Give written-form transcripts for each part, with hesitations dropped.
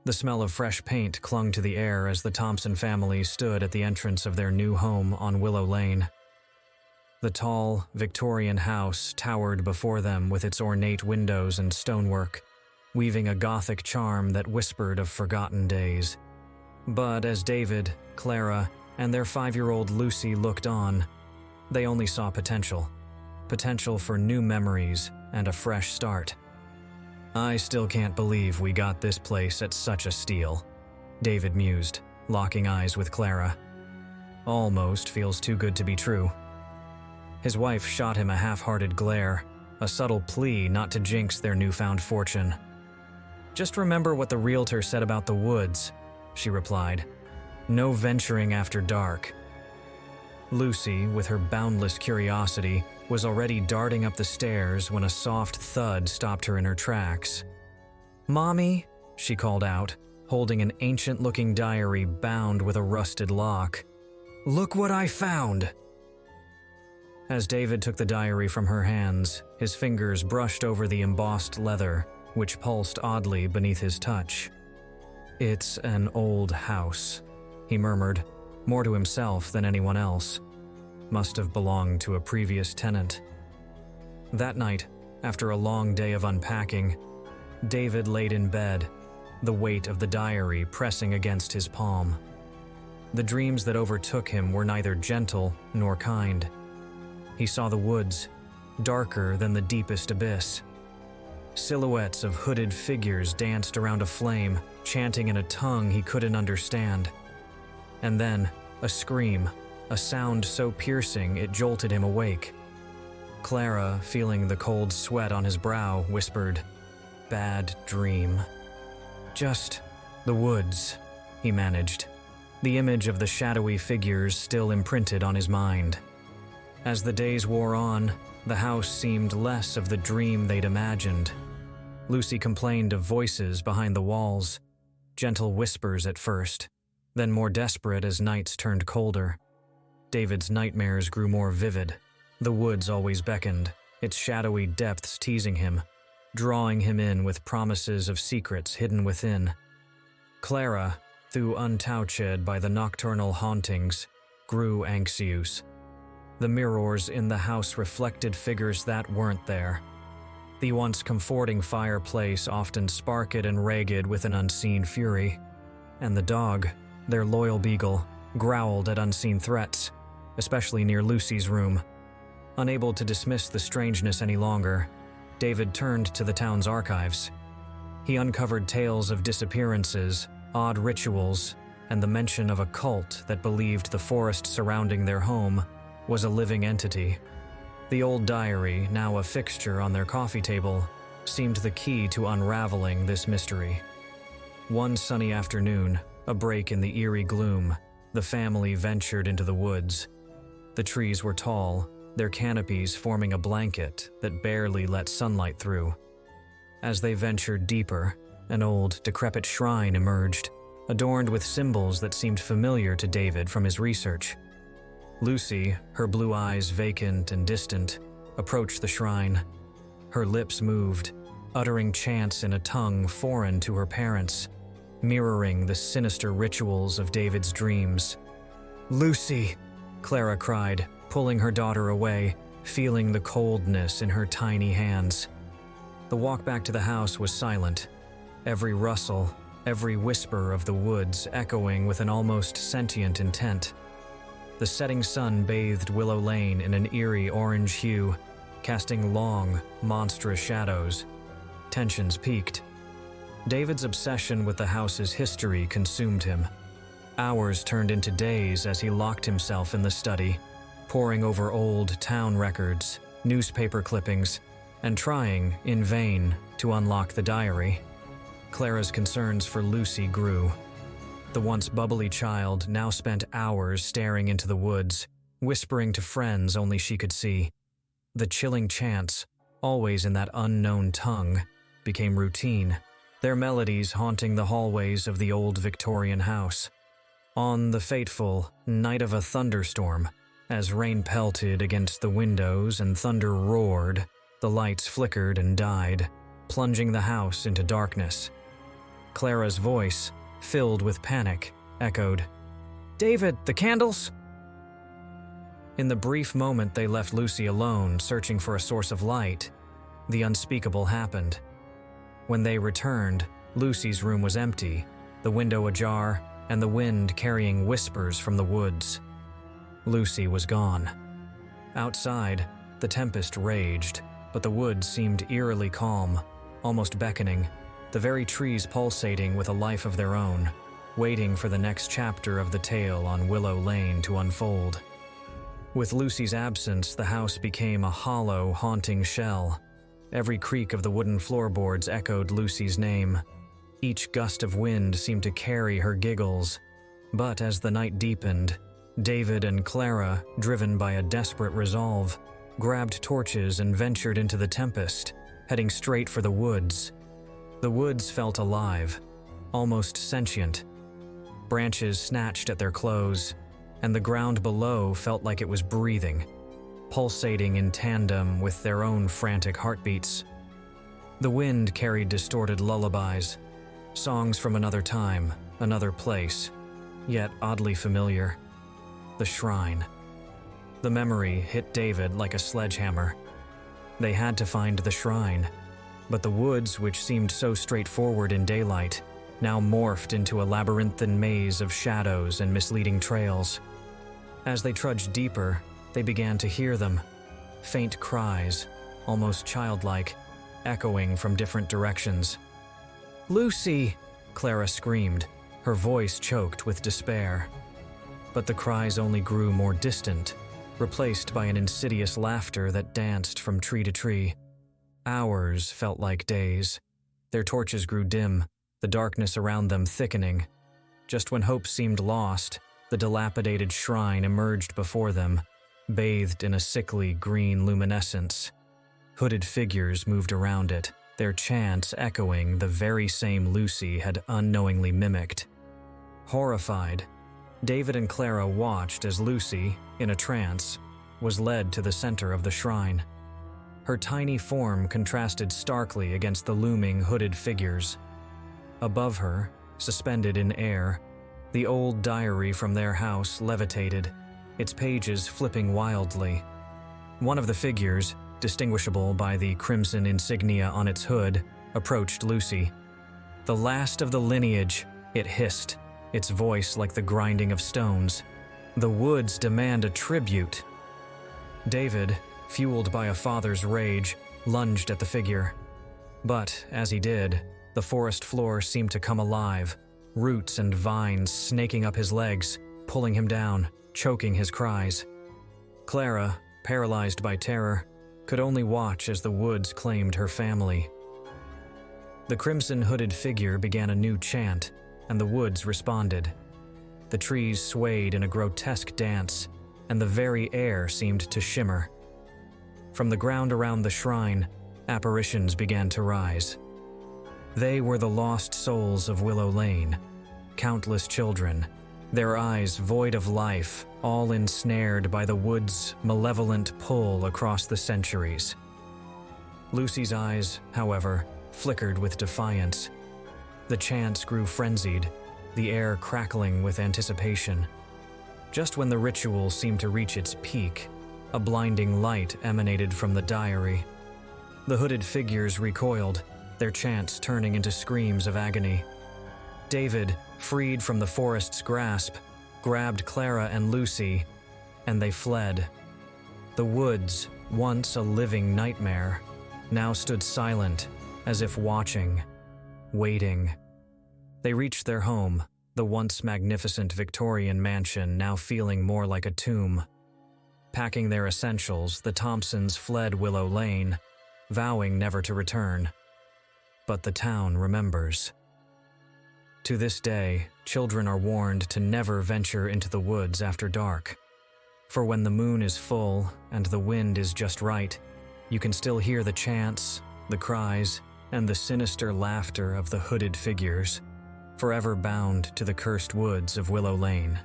The smell of fresh paint clung to the air as the Thompson family stood at the entrance of their new home on Willow Lane. The tall, Victorian house towered before them with its ornate windows and stonework, weaving a Gothic charm that whispered of forgotten days. But as David, Clara, and their 5-year-old Lucy looked on, they only saw potential. Potential for new memories and a fresh start. "I still can't believe we got this place at such a steal," David mused, locking eyes with Clara. "Almost feels too good to be true." His wife shot him a half-hearted glare, a subtle plea not to jinx their newfound fortune. "Just remember what the realtor said about the woods," she replied. "No venturing after dark." Lucy, with her boundless curiosity, was already darting up the stairs when a soft thud stopped her in her tracks. "Mommy," she called out, holding an ancient-looking diary bound with a rusted lock. "Look what I found!" As David took the diary from her hands, his fingers brushed over the embossed leather, which pulsed oddly beneath his touch. "It's an old house," he murmured, more to himself than anyone else. Must have belonged to a previous tenant. That night, after a long day of unpacking, David laid in bed, the weight of the diary pressing against his palm. The dreams that overtook him were neither gentle nor kind. He saw the woods, darker than the deepest abyss. Silhouettes of hooded figures danced around a flame, chanting in a tongue he couldn't understand. And then, a scream, a sound so piercing it jolted him awake. Clara, feeling the cold sweat on his brow, whispered, "Bad dream." "Just the woods," he managed, the image of the shadowy figures still imprinted on his mind. As the days wore on, the house seemed less of the dream they'd imagined. Lucy complained of voices behind the walls, gentle whispers at first, then more desperate as nights turned colder. David's nightmares grew more vivid. The woods always beckoned, its shadowy depths teasing him, drawing him in with promises of secrets hidden within. Clara, though untouched by the nocturnal hauntings, grew anxious. The mirrors in the house reflected figures that weren't there. The once comforting fireplace often sparked and ragged with an unseen fury. And the dog, their loyal beagle, growled at unseen threats, especially near Lucy's room. Unable to dismiss the strangeness any longer, David turned to the town's archives. He uncovered tales of disappearances, odd rituals, and the mention of a cult that believed the forest surrounding their home was a living entity. The old diary, now a fixture on their coffee table, seemed the key to unraveling this mystery. One sunny afternoon, a break in the eerie gloom, the family ventured into the woods. The trees were tall, their canopies forming a blanket that barely let sunlight through. As they ventured deeper, an old, decrepit shrine emerged, adorned with symbols that seemed familiar to David from his research. Lucy, her blue eyes vacant and distant, approached the shrine. Her lips moved, uttering chants in a tongue foreign to her parents, mirroring the sinister rituals of David's dreams. "Lucy!" Clara cried, pulling her daughter away, feeling the coldness in her tiny hands. The walk back to the house was silent, every rustle, every whisper of the woods echoing with an almost sentient intent. The setting sun bathed Willow Lane in an eerie orange hue, casting long, monstrous shadows. Tensions peaked. David's obsession with the house's history consumed him. Hours turned into days as he locked himself in the study, poring over old town records, newspaper clippings, and trying, in vain, to unlock the diary. Clara's concerns for Lucy grew. The once bubbly child now spent hours staring into the woods, whispering to friends only she could see. The chilling chants, always in that unknown tongue, became routine, their melodies haunting the hallways of the old Victorian house. On the fateful night of a thunderstorm, as rain pelted against the windows and thunder roared, the lights flickered and died, plunging the house into darkness. Clara's voice, filled with panic, echoed, "David, the candles?" In the brief moment they left Lucy alone, searching for a source of light, the unspeakable happened. When they returned, Lucy's room was empty, the window ajar, and the wind carrying whispers from the woods. Lucy was gone. Outside, the tempest raged, but the woods seemed eerily calm, almost beckoning, the very trees pulsating with a life of their own, waiting for the next chapter of the tale on Willow Lane to unfold. With Lucy's absence, the house became a hollow, haunting shell. Every creak of the wooden floorboards echoed Lucy's name. Each gust of wind seemed to carry her giggles. But as the night deepened, David and Clara, driven by a desperate resolve, grabbed torches and ventured into the tempest, heading straight for the woods. The woods felt alive, almost sentient. Branches snatched at their clothes, and the ground below felt like it was breathing, pulsating in tandem with their own frantic heartbeats. The wind carried distorted lullabies, songs from another time, another place, yet oddly familiar. The shrine. The memory hit David like a sledgehammer. They had to find the shrine, but the woods, which seemed so straightforward in daylight, now morphed into a labyrinthine maze of shadows and misleading trails. As they trudged deeper, they began to hear them, faint cries, almost childlike, echoing from different directions. "Lucy!" Clara screamed, her voice choked with despair. But the cries only grew more distant, replaced by an insidious laughter that danced from tree to tree. Hours felt like days. Their torches grew dim, the darkness around them thickening. Just when hope seemed lost, the dilapidated shrine emerged before them, bathed in a sickly green luminescence. Hooded figures moved around it, their chants echoing the very same Lucy had unknowingly mimicked. Horrified, David and Clara watched as Lucy, in a trance, was led to the center of the shrine. Her tiny form contrasted starkly against the looming hooded figures. Above her, suspended in air, the old diary from their house levitated, its pages flipping wildly. One of the figures, distinguishable by the crimson insignia on its hood, approached Lucy. "The last of the lineage," it hissed, its voice like the grinding of stones. "The woods demand a tribute." David, fueled by a father's rage, lunged at the figure. But as he did, the forest floor seemed to come alive, roots and vines snaking up his legs, pulling him down, choking his cries. Clara, paralyzed by terror, could only watch as the woods claimed her family. The crimson-hooded figure began a new chant, and the woods responded. The trees swayed in a grotesque dance, and the very air seemed to shimmer. From the ground around the shrine, apparitions began to rise. They were the lost souls of Willow Lane, countless children, their eyes void of life, all ensnared by the wood's malevolent pull across the centuries. Lucy's eyes, however, flickered with defiance. The chants grew frenzied, the air crackling with anticipation. Just when the ritual seemed to reach its peak, a blinding light emanated from the diary. The hooded figures recoiled, their chants turning into screams of agony. David, freed from the forest's grasp, grabbed Clara and Lucy, and they fled. The woods, once a living nightmare, now stood silent, as if watching, waiting. They reached their home, the once magnificent Victorian mansion now feeling more like a tomb. Packing their essentials, the Thompsons fled Willow Lane, vowing never to return. But the town remembers. To this day, children are warned to never venture into the woods after dark. For when the moon is full and the wind is just right, you can still hear the chants, the cries, and the sinister laughter of the hooded figures, forever bound to the cursed woods of Willow Lane.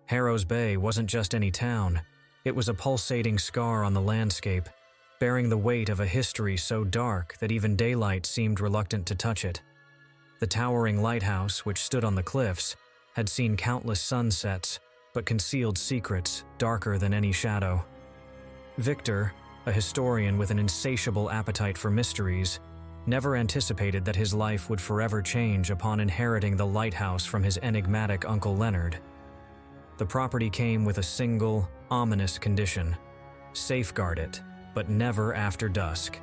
Harrow's Bay wasn't just any town. It was a pulsating scar on the landscape, bearing the weight of a history so dark that even daylight seemed reluctant to touch it. The towering lighthouse, which stood on the cliffs, had seen countless sunsets, but concealed secrets darker than any shadow. Victor, a historian with an insatiable appetite for mysteries, never anticipated that his life would forever change upon inheriting the lighthouse from his enigmatic Uncle Leonard. The property came with a single, ominous condition: safeguard it, but never after dusk.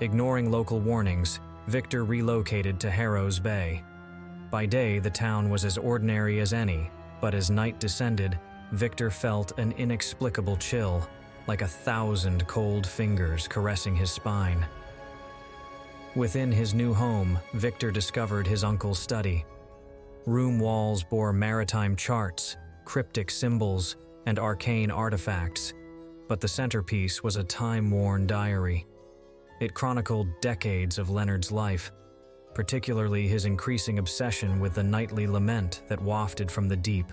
Ignoring local warnings, Victor relocated to Harrow's Bay. By day, the town was as ordinary as any, but as night descended, Victor felt an inexplicable chill, like 1,000 cold fingers caressing his spine. Within his new home, Victor discovered his uncle's study. Room walls bore maritime charts, cryptic symbols, and arcane artifacts, but the centerpiece was a time-worn diary. It chronicled decades of Leonard's life, particularly his increasing obsession with the nightly lament that wafted from the deep,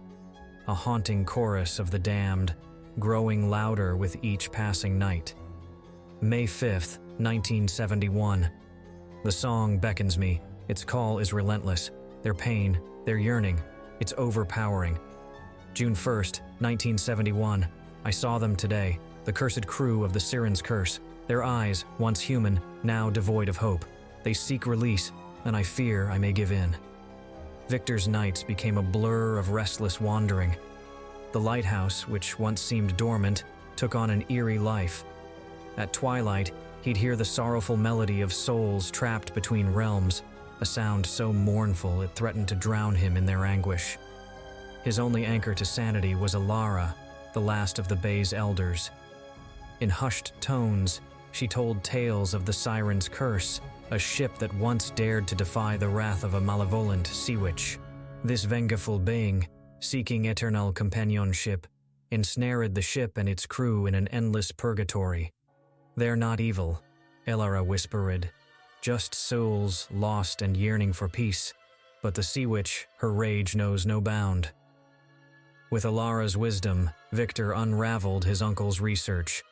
a haunting chorus of the damned, growing louder with each passing night. May 5th, 1971. The song beckons me. Its call is relentless. Their pain, their yearning, it's overpowering. June 1st, 1971. I saw them today, the cursed crew of the Siren's Curse. Their eyes, once human, now devoid of hope. They seek release, and I fear I may give in. Victor's nights became a blur of restless wandering. The lighthouse, which once seemed dormant, took on an eerie life. At twilight, he'd hear the sorrowful melody of souls trapped between realms, a sound so mournful it threatened to drown him in their anguish. His only anchor to sanity was Alara, the last of the Bay's elders. In hushed tones, she told tales of the Siren's Curse, a ship that once dared to defy the wrath of a malevolent sea witch. This vengeful being, seeking eternal companionship, ensnared the ship and its crew in an endless purgatory. "They're not evil," Elara whispered, "just souls lost and yearning for peace. But the sea witch, her rage knows no bound." With Alara's wisdom, Victor unraveled his uncle's research.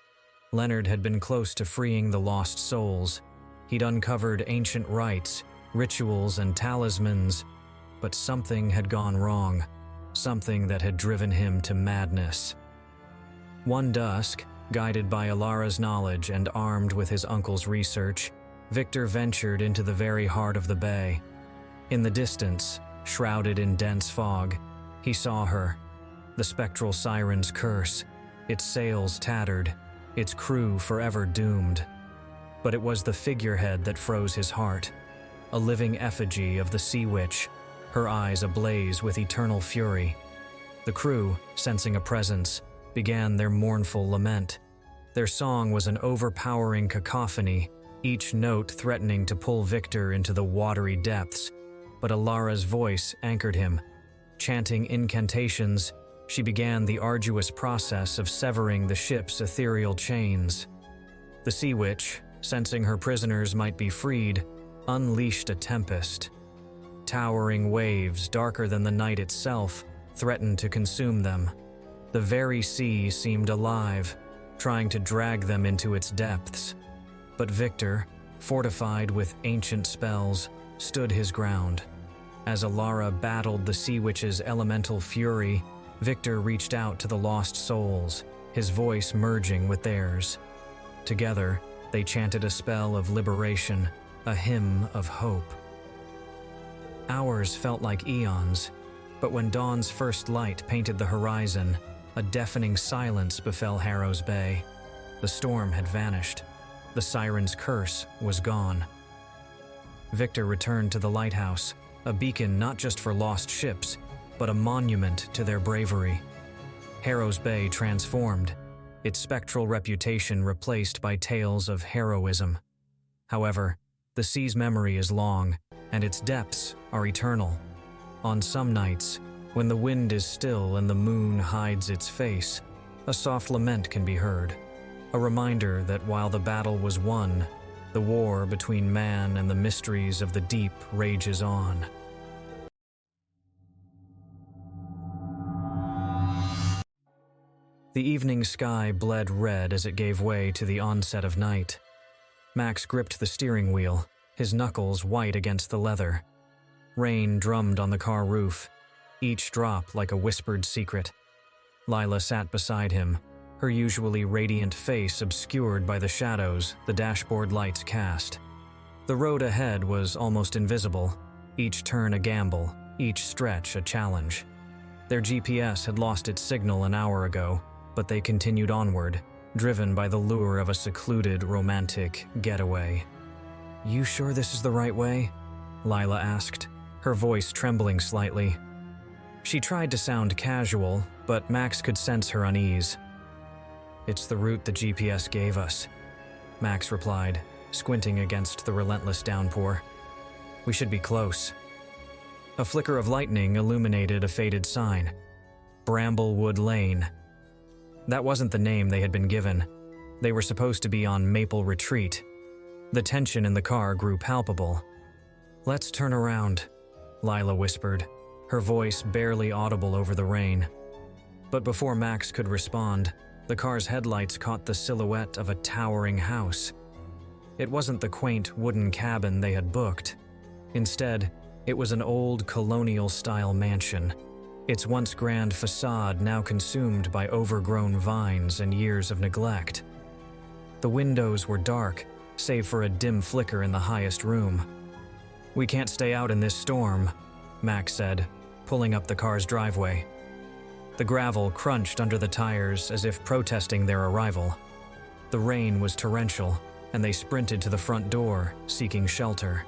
Leonard had been close to freeing the lost souls. He'd uncovered ancient rites, rituals, and talismans, but something had gone wrong, something that had driven him to madness. One dusk, guided by Alara's knowledge and armed with his uncle's research, Victor ventured into the very heart of the bay. In the distance, shrouded in dense fog, he saw her, the spectral Siren's Curse, its sails tattered, its crew forever doomed. But it was the figurehead that froze his heart, a living effigy of the sea witch, her eyes ablaze with eternal fury. The crew, sensing a presence, began their mournful lament. Their song was an overpowering cacophony, each note threatening to pull Victor into the watery depths, but Alara's voice anchored him. Chanting incantations, she began the arduous process of severing the ship's ethereal chains. The sea witch, sensing her prisoners might be freed, unleashed a tempest. Towering waves, darker than the night itself, threatened to consume them. The very sea seemed alive, trying to drag them into its depths. But Victor, fortified with ancient spells, stood his ground. As Alara battled the sea witch's elemental fury, Victor reached out to the lost souls, his voice merging with theirs. Together, they chanted a spell of liberation, a hymn of hope. Hours felt like eons, but when dawn's first light painted the horizon, a deafening silence befell Harrow's Bay. The storm had vanished. The Siren's Curse was gone. Victor returned to the lighthouse, a beacon not just for lost ships, but a monument to their bravery. Harrow's Bay transformed, its spectral reputation replaced by tales of heroism. However, the sea's memory is long, and its depths are eternal. On some nights, when the wind is still and the moon hides its face, a soft lament can be heard, a reminder that while the battle was won, the war between man and the mysteries of the deep rages on. The evening sky bled red as it gave way to the onset of night. Max gripped the steering wheel, his knuckles white against the leather. Rain drummed on the car roof, each drop like a whispered secret. Lila sat beside him, her usually radiant face obscured by the shadows the dashboard lights cast. The road ahead was almost invisible, each turn a gamble, each stretch a challenge. Their GPS had lost its signal an hour ago, but they continued onward, driven by the lure of a secluded, romantic getaway. "You sure this is the right way?" Lila asked, her voice trembling slightly. She tried to sound casual, but Max could sense her unease. "It's the route the GPS gave us," Max replied, squinting against the relentless downpour. "We should be close." A flicker of lightning illuminated a faded sign. Bramblewood Lane. That wasn't the name they had been given. They were supposed to be on Maple Retreat. The tension in the car grew palpable. "Let's turn around," Lila whispered, her voice barely audible over the rain. But before Max could respond, the car's headlights caught the silhouette of a towering house. It wasn't the quaint wooden cabin they had booked. Instead, it was an old colonial-style mansion, its once grand facade now consumed by overgrown vines and years of neglect. The windows were dark, save for a dim flicker in the highest room. "We can't stay out in this storm," Max said, pulling up the car's driveway. The gravel crunched under the tires as if protesting their arrival. The rain was torrential, and they sprinted to the front door, seeking shelter.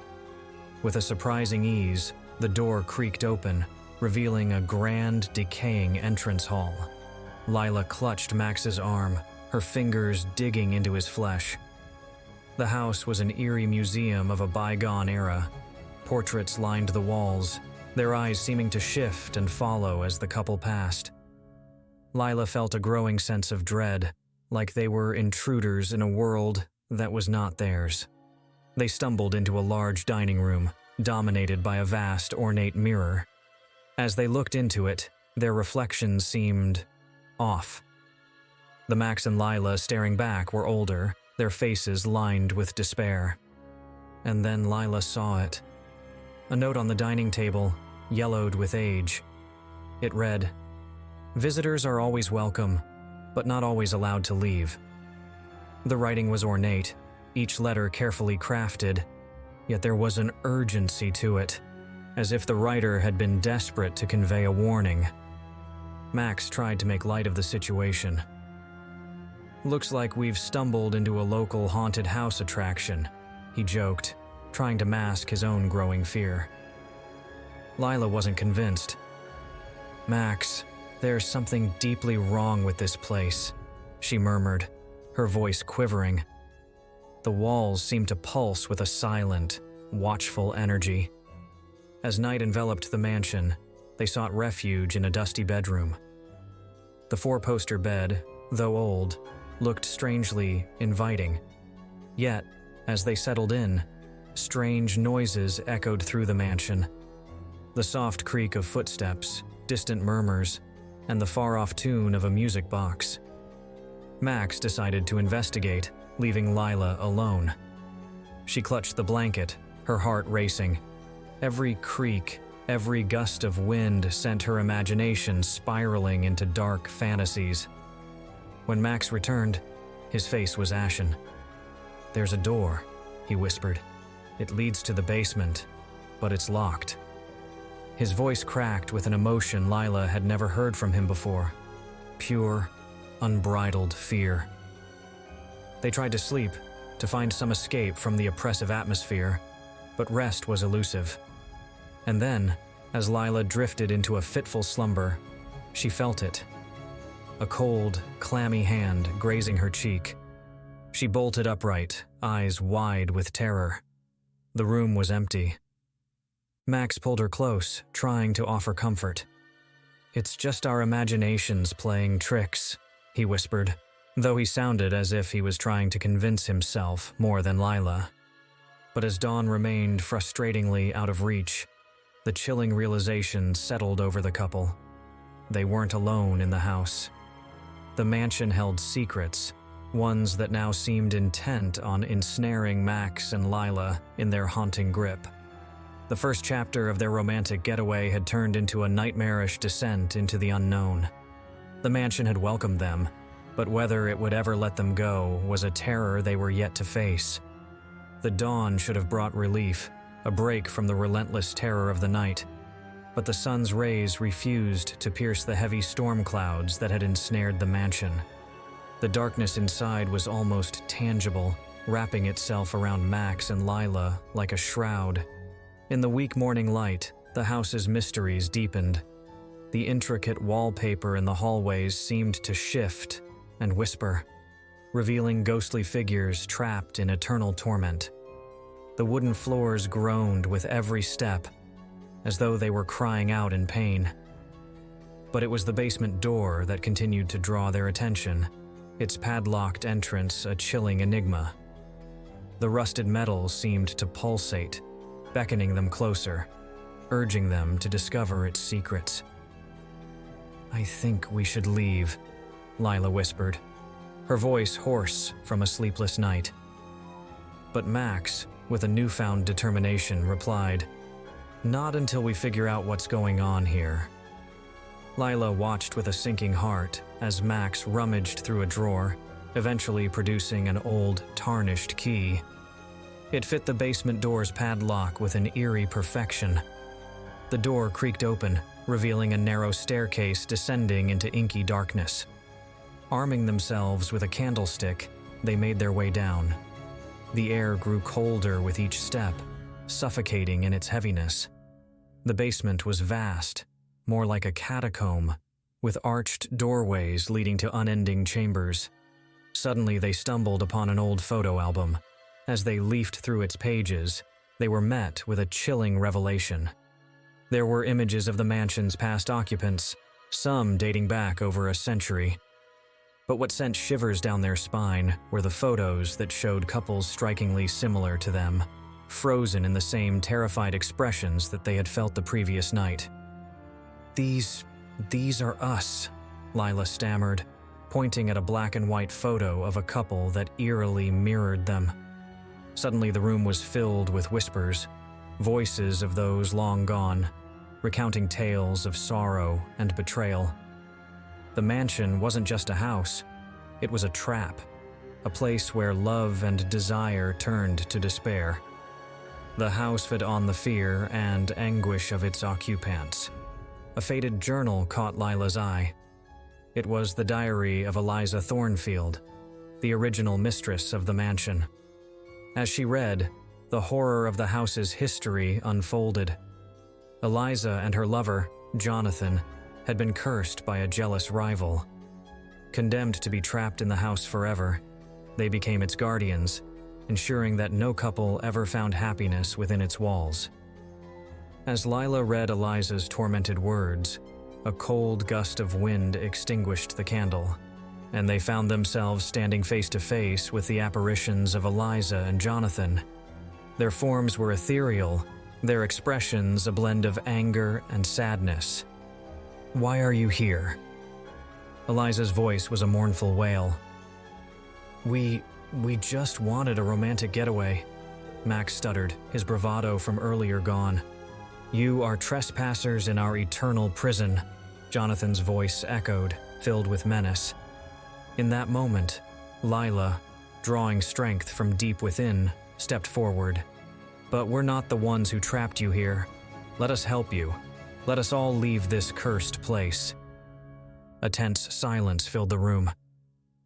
With a surprising ease, the door creaked open, revealing a grand, decaying entrance hall. Lila clutched Max's arm, her fingers digging into his flesh. The house was an eerie museum of a bygone era. Portraits lined the walls, their eyes seeming to shift and follow as the couple passed. Lila felt a growing sense of dread, like they were intruders in a world that was not theirs. They stumbled into a large dining room, dominated by a vast, ornate mirror. As they looked into it, their reflections seemed off. The Max and Lila staring back were older, their faces lined with despair. And then Lila saw it. A note on the dining table, yellowed with age. It read, "Visitors are always welcome, but not always allowed to leave." The writing was ornate, each letter carefully crafted, yet there was an urgency to it, as if the writer had been desperate to convey a warning. Max tried to make light of the situation. "Looks like we've stumbled into a local haunted house attraction," he joked, trying to mask his own growing fear. Lila wasn't convinced. "Max, there's something deeply wrong with this place," she murmured, her voice quivering. The walls seemed to pulse with a silent, watchful energy. As night enveloped the mansion, they sought refuge in a dusty bedroom. The four-poster bed, though old, looked strangely inviting. Yet, as they settled in, strange noises echoed through the mansion. The soft creak of footsteps, distant murmurs, and the far-off tune of a music box. Max decided to investigate, leaving Lila alone. She clutched the blanket, her heart racing. Every creak, every gust of wind sent her imagination spiraling into dark fantasies. When Max returned, his face was ashen. "There's a door," he whispered. "It leads to the basement, but it's locked." His voice cracked with an emotion Lila had never heard from him before. Pure, unbridled fear. They tried to sleep, to find some escape from the oppressive atmosphere, but rest was elusive. And then, as Lila drifted into a fitful slumber, she felt it. A cold, clammy hand grazing her cheek. She bolted upright, eyes wide with terror. The room was empty. Max pulled her close, trying to offer comfort. "It's just our imaginations playing tricks," he whispered, though he sounded as if he was trying to convince himself more than Lila. But as dawn remained frustratingly out of reach, the chilling realization settled over the couple. They weren't alone in the house. The mansion held secrets, ones that now seemed intent on ensnaring Max and Lila in their haunting grip. The first chapter of their romantic getaway had turned into a nightmarish descent into the unknown. The mansion had welcomed them, but whether it would ever let them go was a terror they were yet to face. The dawn should have brought relief, a break from the relentless terror of the night, but the sun's rays refused to pierce the heavy storm clouds that had ensnared the mansion. The darkness inside was almost tangible, wrapping itself around Max and Lila like a shroud. In the weak morning light, the house's mysteries deepened. The intricate wallpaper in the hallways seemed to shift and whisper, revealing ghostly figures trapped in eternal torment. The wooden floors groaned with every step, as though they were crying out in pain. But it was the basement door that continued to draw their attention, its padlocked entrance a chilling enigma. The rusted metal seemed to pulsate, beckoning them closer, urging them to discover its secrets. "I think we should leave," Lila whispered, her voice hoarse from a sleepless night. But Max, with a newfound determination, replied, "Not until we figure out what's going on here." Lila watched with a sinking heart as Max rummaged through a drawer, eventually producing an old, tarnished key. It fit the basement door's padlock with an eerie perfection. The door creaked open, revealing a narrow staircase descending into inky darkness. Arming themselves with a candlestick, they made their way down. The air grew colder with each step, suffocating in its heaviness. The basement was vast, more like a catacomb, with arched doorways leading to unending chambers. Suddenly they stumbled upon an old photo album. As they leafed through its pages, they were met with a chilling revelation. There were images of the mansion's past occupants, some dating back over a century. But what sent shivers down their spine were the photos that showed couples strikingly similar to them, frozen in the same terrified expressions that they had felt the previous night. These are us," Lila stammered, pointing at a black and white photo of a couple that eerily mirrored them. Suddenly the room was filled with whispers, voices of those long gone, recounting tales of sorrow and betrayal. The mansion wasn't just a house, it was a trap, a place where love and desire turned to despair. The house fed on the fear and anguish of its occupants. A faded journal caught Lila's eye. It was the diary of Eliza Thornfield, the original mistress of the mansion. As she read, the horror of the house's history unfolded. Eliza and her lover, Jonathan, had been cursed by a jealous rival. Condemned to be trapped in the house forever, they became its guardians, ensuring that no couple ever found happiness within its walls. As Lila read Eliza's tormented words, a cold gust of wind extinguished the candle, and they found themselves standing face to face with the apparitions of Eliza and Jonathan. Their forms were ethereal, their expressions a blend of anger and sadness. "Why are you here?" Eliza's voice was a mournful wail. We just wanted a romantic getaway," Max stuttered, his bravado from earlier gone. "You are trespassers in our eternal prison," Jonathan's voice echoed, filled with menace. In that moment, Lila, drawing strength from deep within, stepped forward. "But we're not the ones who trapped you here. Let us help you. Let us all leave this cursed place." A tense silence filled the room.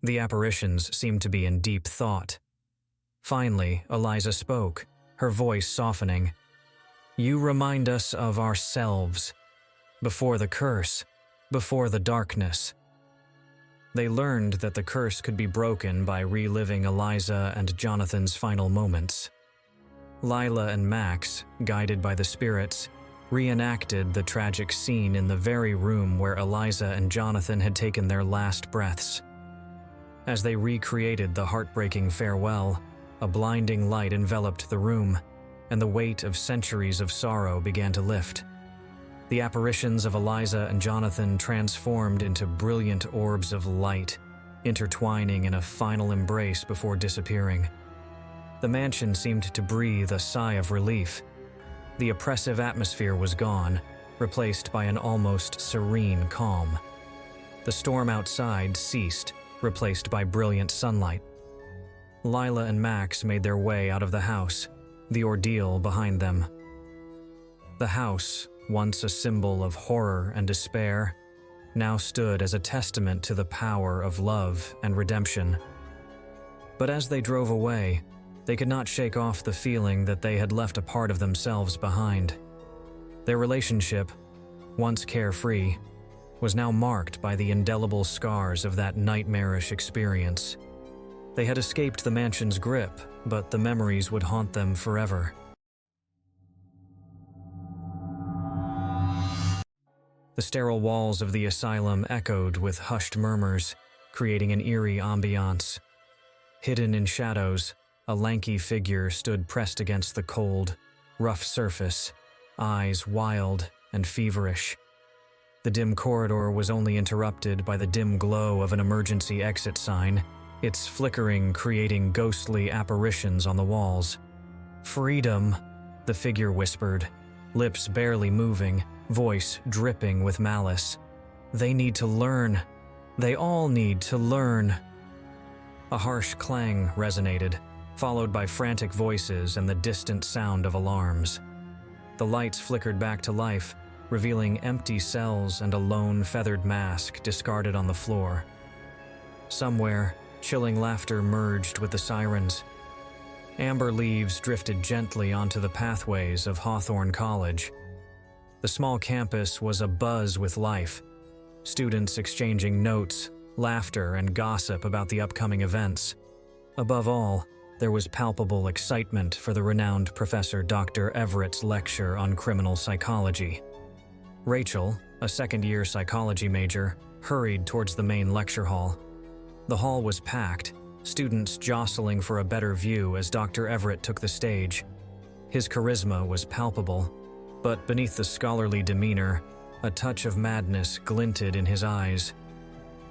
The apparitions seemed to be in deep thought. Finally, Eliza spoke, her voice softening. "You remind us of ourselves. Before the curse, before the darkness." They learned that the curse could be broken by reliving Eliza and Jonathan's final moments. Lila and Max, guided by the spirits, reenacted the tragic scene in the very room where Eliza and Jonathan had taken their last breaths. As they recreated the heartbreaking farewell, a blinding light enveloped the room, and the weight of centuries of sorrow began to lift. The apparitions of Eliza and Jonathan transformed into brilliant orbs of light, intertwining in a final embrace before disappearing. The mansion seemed to breathe a sigh of relief. The oppressive atmosphere was gone, replaced by an almost serene calm. The storm outside ceased, replaced by brilliant sunlight. Lila and Max made their way out of the house, the ordeal behind them. The house, once a symbol of horror and despair, now stood as a testament to the power of love and redemption. But as they drove away, they could not shake off the feeling that they had left a part of themselves behind. Their relationship, once carefree, was now marked by the indelible scars of that nightmarish experience. They had escaped the mansion's grip, but the memories would haunt them forever. The sterile walls of the asylum echoed with hushed murmurs, creating an eerie ambiance. Hidden in shadows, a lanky figure stood pressed against the cold, rough surface, eyes wild and feverish. The dim corridor was only interrupted by the dim glow of an emergency exit sign, its flickering creating ghostly apparitions on the walls. "Freedom," the figure whispered, lips barely moving, voice dripping with malice. "They need to learn. They all need to learn." A harsh clang resonated, followed by frantic voices and the distant sound of alarms. The lights flickered back to life, revealing empty cells and a lone feathered mask discarded on the floor. Somewhere, chilling laughter merged with the sirens. Amber leaves drifted gently onto the pathways of Hawthorne College. The small campus was abuzz with life, students exchanging notes, laughter, and gossip about the upcoming events. Above all, there was palpable excitement for the renowned Professor Dr. Everett's lecture on criminal psychology. Rachel, a second-year psychology major, hurried towards the main lecture hall. The hall was packed, students jostling for a better view as Dr. Everett took the stage. His charisma was palpable, but beneath the scholarly demeanor, a touch of madness glinted in his eyes.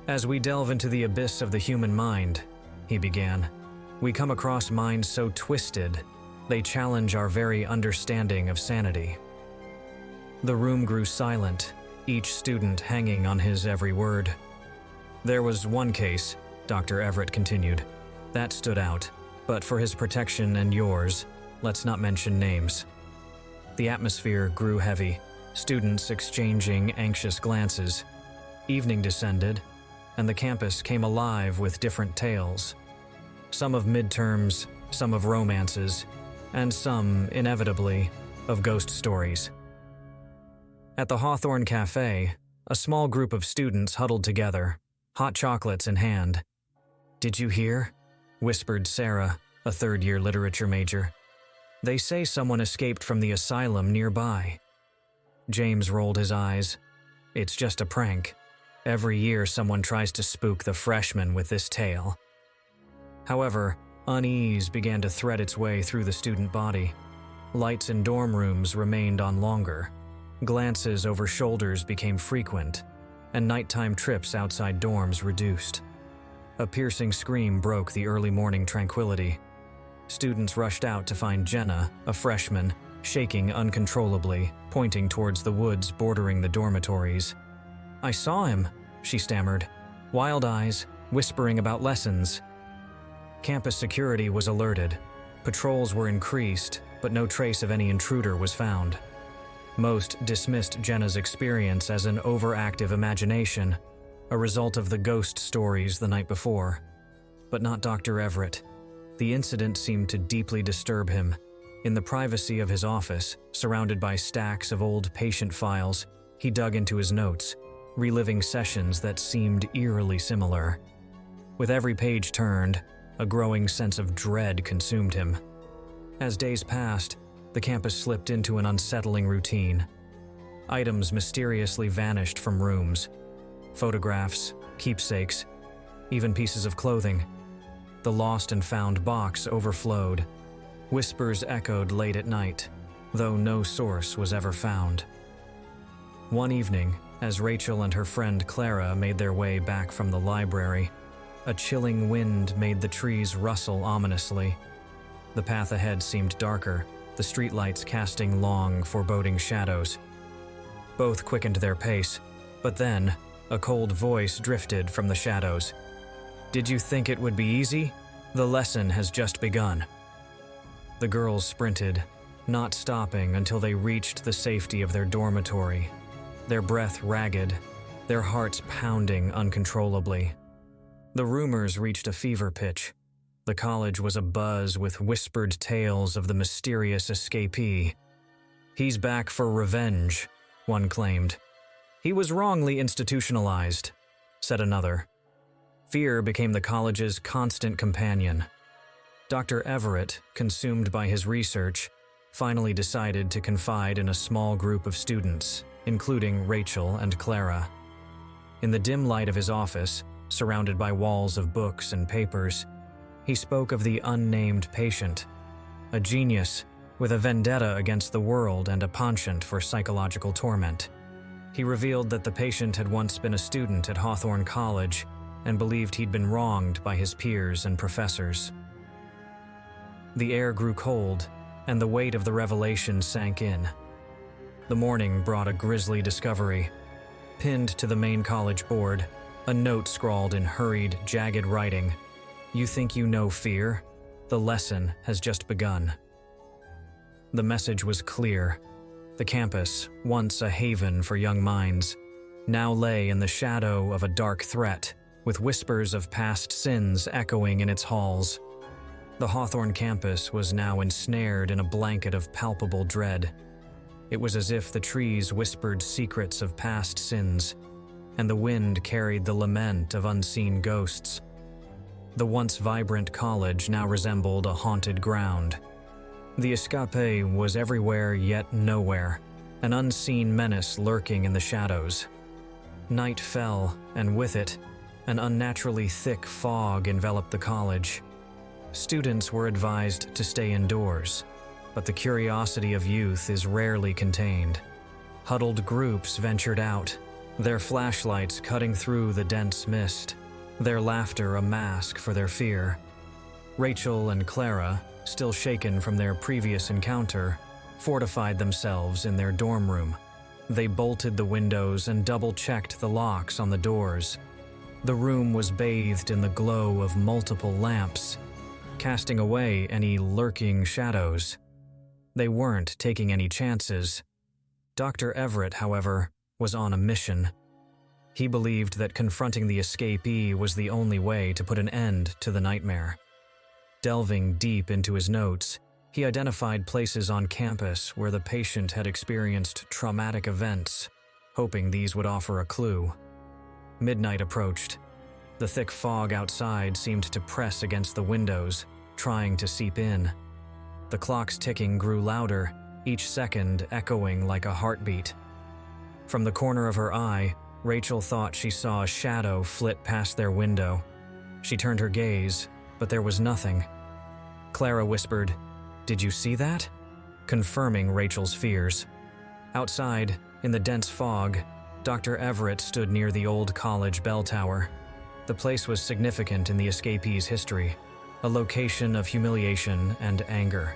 "As we delve into the abyss of the human mind," he began, "we come across minds so twisted, they challenge our very understanding of sanity." The room grew silent, each student hanging on his every word. "There was one case," Dr. Everett continued, "that stood out, but for his protection and yours, let's not mention names." The atmosphere grew heavy, students exchanging anxious glances. Evening descended, and the campus came alive with different tales. Some of midterms, some of romances, and some, inevitably, of ghost stories. At the Hawthorne Cafe, a small group of students huddled together, hot chocolates in hand. "Did you hear?" whispered Sarah, a third-year literature major. "They say someone escaped from the asylum nearby." James rolled his eyes. "It's just a prank. Every year someone tries to spook the freshmen with this tale." However, unease began to thread its way through the student body. Lights in dorm rooms remained on longer. Glances over shoulders became frequent, and nighttime trips outside dorms reduced. A piercing scream broke the early morning tranquility. Students rushed out to find Jenna, a freshman, shaking uncontrollably, pointing towards the woods bordering the dormitories. "I saw him," she stammered, wild eyes, whispering about lessons. Campus security was alerted. Patrols were increased, but no trace of any intruder was found. Most dismissed Jenna's experience as an overactive imagination, a result of the ghost stories the night before. But not Dr. Everett. The incident seemed to deeply disturb him. In the privacy of his office, surrounded by stacks of old patient files, he dug into his notes, reliving sessions that seemed eerily similar. With every page turned, a growing sense of dread consumed him. As days passed, the campus slipped into an unsettling routine. Items mysteriously vanished from rooms. Photographs, keepsakes, even pieces of clothing. The lost and found box overflowed. Whispers echoed late at night, though no source was ever found. One evening, as Rachel and her friend Clara made their way back from the library, a chilling wind made the trees rustle ominously. The path ahead seemed darker, the streetlights casting long, foreboding shadows. Both quickened their pace, but then a cold voice drifted from the shadows. "Did you think it would be easy? The lesson has just begun." The girls sprinted, not stopping until they reached the safety of their dormitory, their breath ragged, their hearts pounding uncontrollably. The rumors reached a fever pitch. The college was abuzz with whispered tales of the mysterious escapee. "He's back for revenge," one claimed. "He was wrongly institutionalized," said another. Fear became the college's constant companion. Dr. Everett, consumed by his research, finally decided to confide in a small group of students, including Rachel and Clara. In the dim light of his office, surrounded by walls of books and papers, he spoke of the unnamed patient, a genius with a vendetta against the world and a penchant for psychological torment. He revealed that the patient had once been a student at Hawthorne College and believed he'd been wronged by his peers and professors. The air grew cold, and the weight of the revelation sank in. The morning brought a grisly discovery. Pinned to the main college board, a note scrawled in hurried, jagged writing. "You think you know fear? The lesson has just begun." The message was clear. The campus, once a haven for young minds, now lay in the shadow of a dark threat, with whispers of past sins echoing in its halls. The Hawthorne campus was now ensnared in a blanket of palpable dread. It was as if the trees whispered secrets of past sins, and the wind carried the lament of unseen ghosts. The once vibrant college now resembled a haunted ground. The escape was everywhere yet nowhere, an unseen menace lurking in the shadows. Night fell, and with it, an unnaturally thick fog enveloped the college. Students were advised to stay indoors, but the curiosity of youth is rarely contained. Huddled groups ventured out, their flashlights cutting through the dense mist, their laughter a mask for their fear. Rachel and Clara, still shaken from their previous encounter, fortified themselves in their dorm room. They bolted the windows and double-checked the locks on the doors. The room was bathed in the glow of multiple lamps, casting away any lurking shadows. They weren't taking any chances. Dr. Everett, however, was on a mission. He believed that confronting the escapee was the only way to put an end to the nightmare. Delving deep into his notes, he identified places on campus where the patient had experienced traumatic events, hoping these would offer a clue. Midnight approached. The thick fog outside seemed to press against the windows, trying to seep in. The clock's ticking grew louder, each second echoing like a heartbeat. From the corner of her eye, Rachel thought she saw a shadow flit past their window. She turned her gaze, but there was nothing. Clara whispered, "Did you see that?" confirming Rachel's fears. Outside, in the dense fog, Dr. Everett stood near the old college bell tower. The place was significant in the escapee's history, a location of humiliation and anger.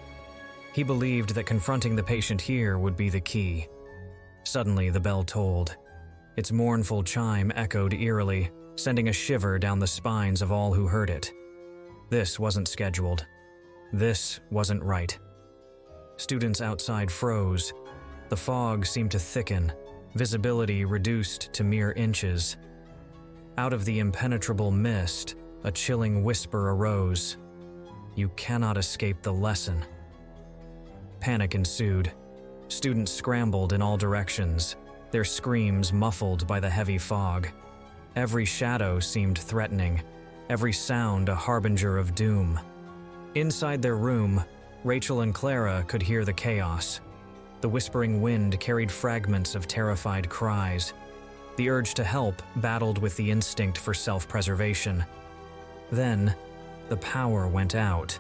He believed that confronting the patient here would be the key. Suddenly, the bell tolled. Its mournful chime echoed eerily, sending a shiver down the spines of all who heard it. This wasn't scheduled. This wasn't right. Students outside froze. The fog seemed to thicken, visibility reduced to mere inches. Out of the impenetrable mist, a chilling whisper arose. "You cannot escape the lesson." Panic ensued. Students scrambled in all directions, their screams muffled by the heavy fog. Every shadow seemed threatening, every sound a harbinger of doom. Inside their room, Rachel and Clara could hear the chaos. The whispering wind carried fragments of terrified cries. The urge to help battled with the instinct for self-preservation. Then, the power went out.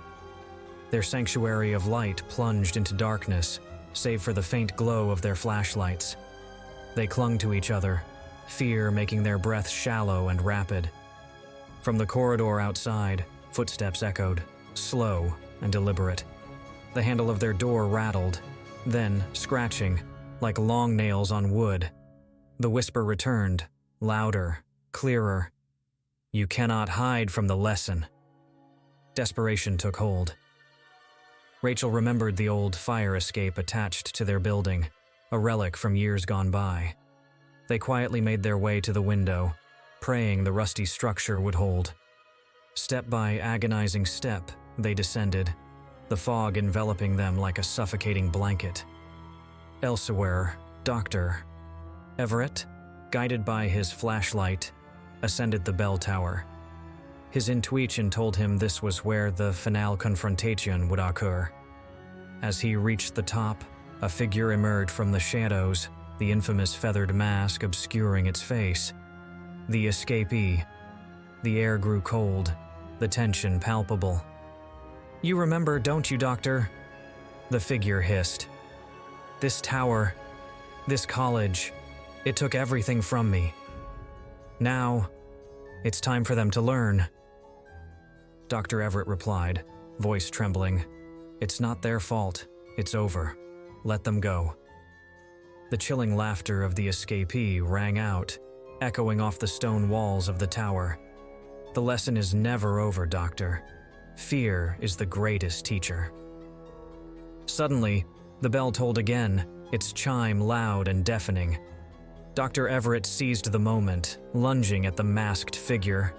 Their sanctuary of light plunged into darkness, save for the faint glow of their flashlights. They clung to each other, fear making their breath shallow and rapid. From the corridor outside, footsteps echoed, slow and deliberate. The handle of their door rattled, then, scratching, like long nails on wood. The whisper returned, louder, clearer. "You cannot hide from the lesson." Desperation took hold. Rachel remembered the old fire escape attached to their building, a relic from years gone by. They quietly made their way to the window, praying the rusty structure would hold. Step by agonizing step, they descended, the fog enveloping them like a suffocating blanket. Elsewhere, Dr. Everett, guided by his flashlight, ascended the bell tower. His intuition told him this was where the finale confrontation would occur. As he reached the top, a figure emerged from the shadows, the infamous feathered mask obscuring its face. The escapee. The air grew cold, the tension palpable. "You remember, don't you, Doctor?" The figure hissed. "This tower, this college, it took everything from me. Now, it's time for them to learn." Dr. Everett replied, voice trembling, "It's not their fault. It's over. Let them go." The chilling laughter of the escapee rang out, echoing off the stone walls of the tower. "The lesson is never over, Doctor. Fear is the greatest teacher." Suddenly, the bell tolled again, its chime loud and deafening. Dr. Everett seized the moment, lunging at the masked figure.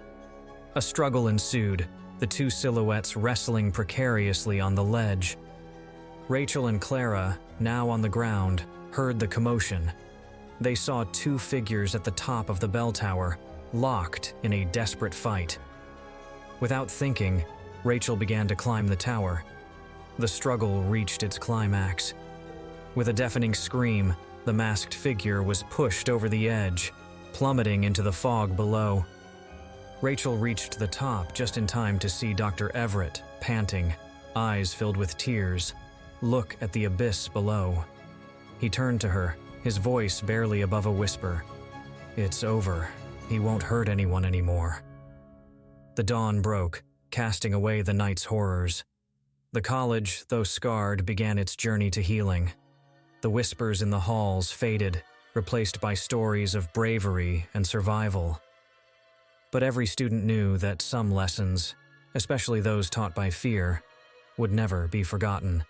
A struggle ensued, the two silhouettes wrestling precariously on the ledge. Rachel and Clara, now on the ground, heard the commotion. They saw two figures at the top of the bell tower, locked in a desperate fight. Without thinking, Rachel began to climb the tower. The struggle reached its climax. With a deafening scream, the masked figure was pushed over the edge, plummeting into the fog below. Rachel reached the top just in time to see Dr. Everett, panting, eyes filled with tears, look at the abyss below. He turned to her, his voice barely above a whisper. "It's over. He won't hurt anyone anymore." The dawn broke, casting away the night's horrors. The college, though scarred, began its journey to healing. The whispers in the halls faded, replaced by stories of bravery and survival. But every student knew that some lessons, especially those taught by fear, would never be forgotten.